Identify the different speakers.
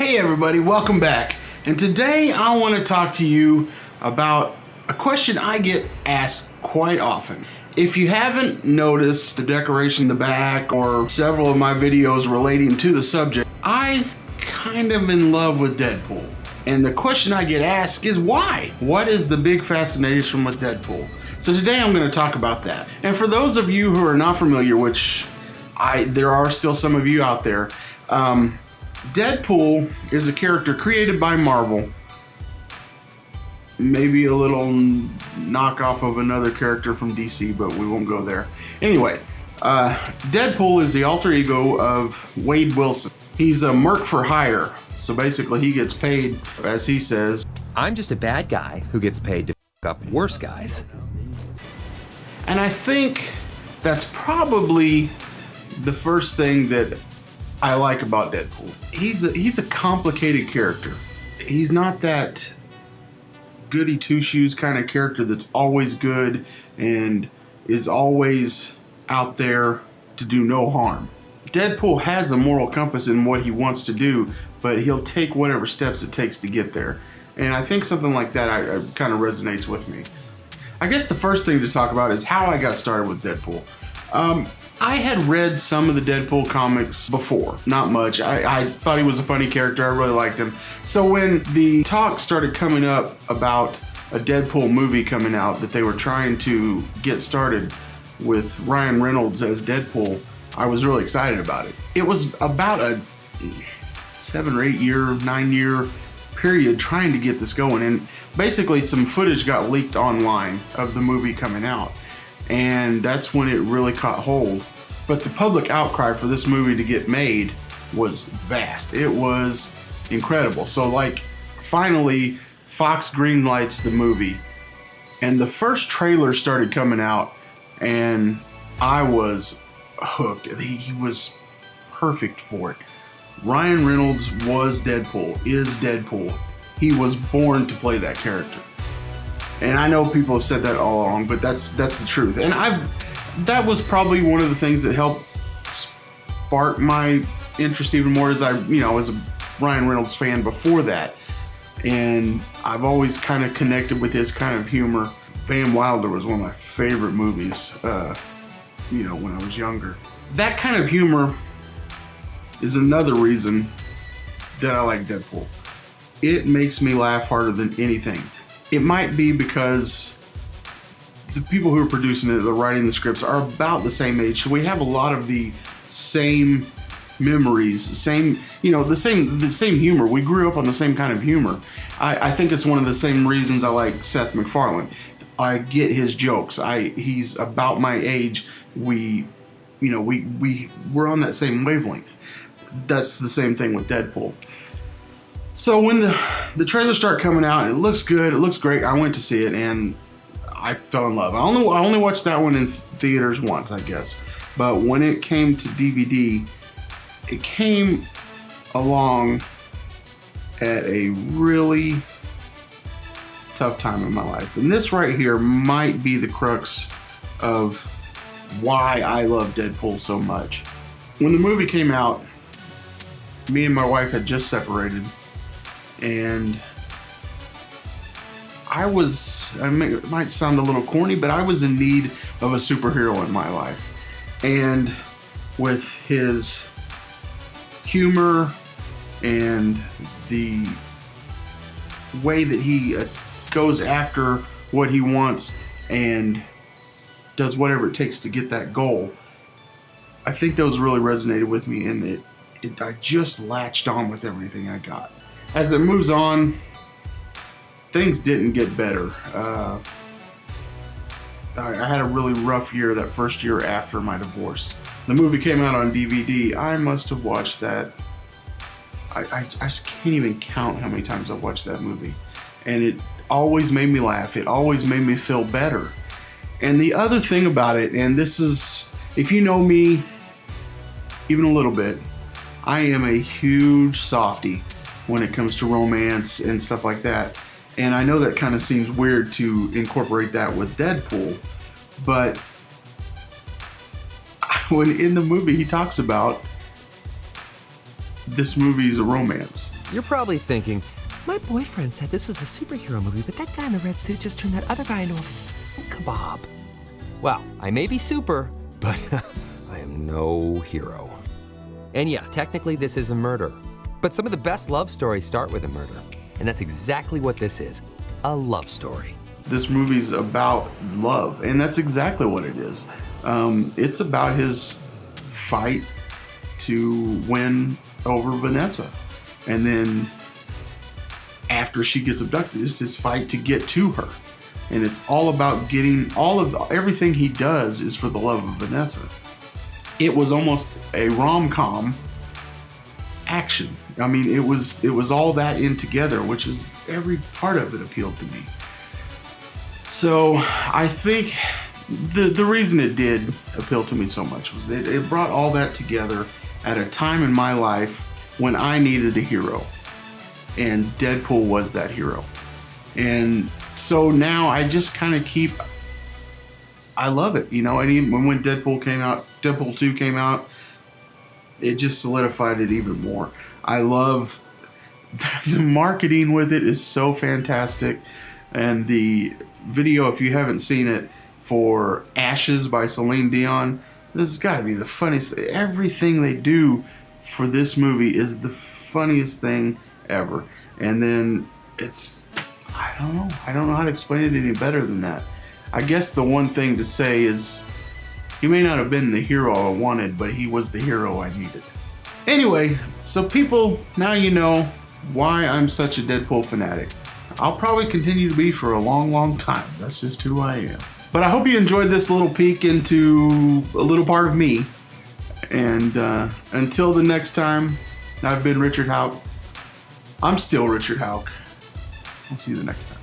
Speaker 1: Hey everybody, welcome back. And today I want to talk to you about a question I get asked quite often. If you haven't noticed the decoration in the back or several of my videos relating to the subject, I kind of in love with Deadpool. And the question I get asked is why? What is the big fascination with Deadpool? So today I'm going to talk about that. And for those of you who are not familiar, which there are still some of you out there, Deadpool is a character created by Marvel. Maybe a little knockoff of another character from DC, but we won't go there. Anyway, Deadpool is the alter ego of Wade Wilson. He's a Merc for hire. So basically he gets paid, as he says,
Speaker 2: I'm just a bad guy who gets paid to f*** up worse guys.
Speaker 1: And I think that's probably the first thing that I like about Deadpool. He's a complicated character. He's not that goody two-shoes kind of character that's always good and is always out there to do no harm. Deadpool has a moral compass in what he wants to do, but he'll take whatever steps it takes to get there. And I think something like that kind of resonates with me. I guess the first thing to talk about is how I got started with Deadpool. I had read some of the Deadpool comics before, not much. I thought he was a funny character, I really liked him. So when the talk started coming up about a Deadpool movie coming out that they were trying to get started with Ryan Reynolds as Deadpool, I was really excited about it. It was about a 7 or 8 year, 9 year period trying to get this going, and basically some footage got leaked online of the movie coming out, and that's when it really caught hold. But the public outcry for this movie to get made was vast. It was incredible. So like finally Fox greenlights the movie, and the first trailer started coming out and I was hooked. He was perfect for it. Ryan Reynolds was Deadpool, is Deadpool. He was born to play that character. And I know people have said that all along, but that's the truth. And that was probably one of the things that helped spark my interest even more, as I was a Ryan Reynolds fan before that. And I've always kind of connected with his kind of humor. Van Wilder was one of my favorite movies, when I was younger. That kind of humor is another reason that I like Deadpool. It makes me laugh harder than anything. It might be because the people who are producing it, the writing the scripts, are about the same age, so we have a lot of the same memories, the same humor. We grew up on the same kind of humor. I think it's one of the same reasons I like Seth MacFarlane. I get his jokes. He's about my age. We're on that same wavelength. That's the same thing with Deadpool. So when the trailers start coming out, it looks good, it looks great. I went to see it and I fell in love. I only watched that one in theaters once, I guess. But when it came to DVD, it came along at a really tough time in my life. And this right here might be the crux of why I love Deadpool so much. When the movie came out, me and my wife had just separated, and it might sound a little corny, but I was in need of a superhero in my life. And with his humor and the way that he goes after what he wants and does whatever it takes to get that goal, I think those really resonated with me, and I just latched on with everything I got. As it moves on, things didn't get better. I had a really rough year that first year after my divorce. The movie came out on DVD. I must have watched that. I just can't even count how many times I've watched that movie. And it always made me laugh. It always made me feel better. And the other thing about it, and this is, if you know me even a little bit, I am a huge softie when it comes to romance and stuff like that. And I know that kind of seems weird to incorporate that with Deadpool, but when in the movie he talks about this movie is a romance.
Speaker 2: You're probably thinking, my boyfriend said this was a superhero movie, but that guy in the red suit just turned that other guy into a kebab. Well, I may be super, but I am no hero. And yeah, technically this is a murder. But some of the best love stories start with a murder. And that's exactly what this is, a love story.
Speaker 1: This movie's about love, and that's exactly what it is. It's about his fight to win over Vanessa. And then after she gets abducted, it's his fight to get to her. And it's all about getting everything he does is for the love of Vanessa. It was almost a rom-com action. I mean, it was all that in together, which is every part of it appealed to me. So I think the reason it did appeal to me so much was it brought all that together at a time in my life when I needed a hero. And Deadpool was that hero. And so now I just kind of I love it, you know. And even when Deadpool 2 came out, it just solidified it even more. I love the marketing with it is so fantastic. And the video, if you haven't seen it, for Ashes by Celine Dion, this has got to be the funniest. Everything they do for this movie is the funniest thing ever. And then I don't know how to explain it any better than that. I guess the one thing to say is he may not have been the hero I wanted, but he was the hero I needed. Anyway, so people, now you know why I'm such a Deadpool fanatic. I'll probably continue to be for a long, long time. That's just who I am. But I hope you enjoyed this little peek into a little part of me. And until the next time, I've been Richard Howk. I'm still Richard Howk. We'll see you the next time.